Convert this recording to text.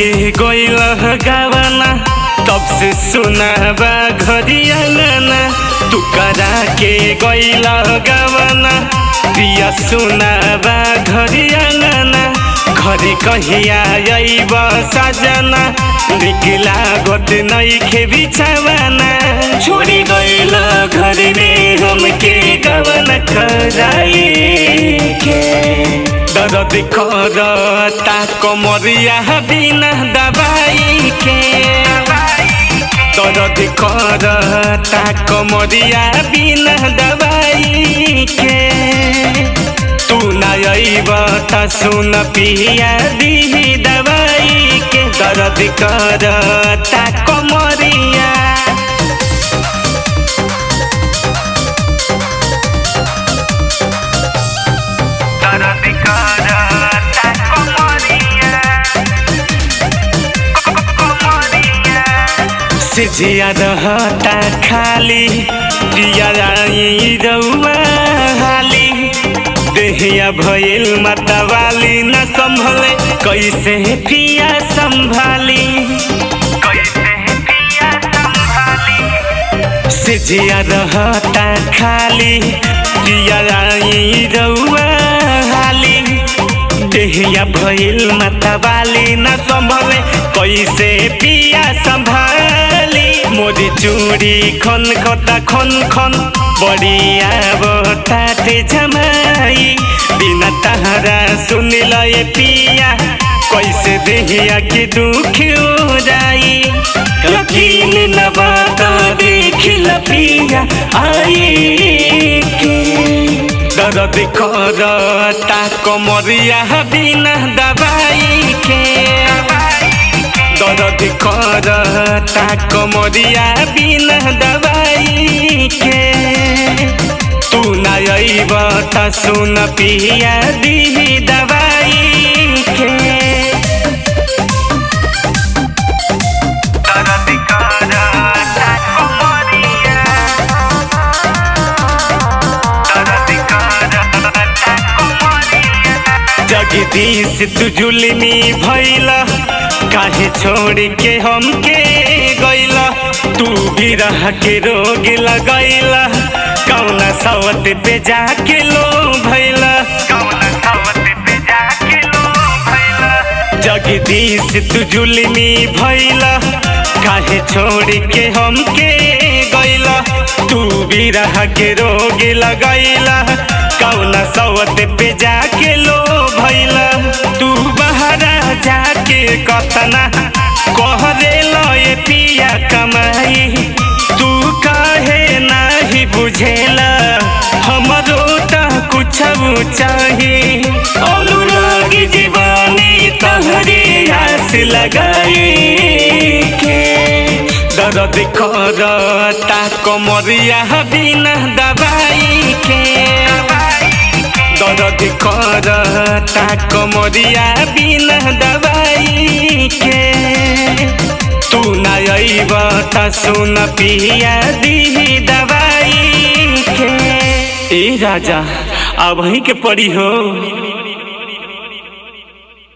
के गइल गावना तब से सुनाबा घरिया गाना। तू करा के गइल गावना पिया सुनाबा घरिया गाना। घरे कहिया आइब सजना निकला गोत नइखे बिछावाना। छोड़ी गइल घर में हमके गवन कराई के। दर्द करता कमरिया बिना दवाई के। दर्द करता कमरिया बिना दवाई के। तू ना आइब त सुन पिया दी दवाई के। दर्द करता कमरिया से जिया रहता खाली पिया रउआ हाली। देहिया भइल मतवाली न संभले कैसे पिया संभाली। से जिया रहता खाली पिया रउआ हाली। देहिया भइल मतवाली न संभले कैसे पिया संभाली। मोरी चूड़ी खन खता खन खन बढ़िया बताते जमाई। बिना तहरा सुनिल ये पिया कैसे देहिया के दुख जाई। यकीन न बात देखिल पिया आई के। दर्द करता कमरिया बिना दवाई के। दर्द करता कमरिया बिना दवाई के। तू ना आइब त सुन पिया दी दवाई के। जगदीश तू जुलमी भइला काहे छोड़ के हमके गइला। तू भी रह के रोग लगैला कौना सवत पे जाके लो भइला। जगदीश तू जुलमी भइला काहे छोड़ के हमके गइला। तू भी रह के रोग लगैला कौना सवत पे जाके लो भइला। तू बहरा जाके कतना कहरे लए पिया कमाई। तू काहे नाही बुझेला हमरो त कुछ चाही। अनुराग जीवानी तहरे आस लगाई के। दर्द करता कमरिया बिना दवाई के। दर्द करता कमरिया बिना दवाई के। तू ना आइब त सुन पिया दी दवाई के। ए राजा अब ही के पड़ी हो।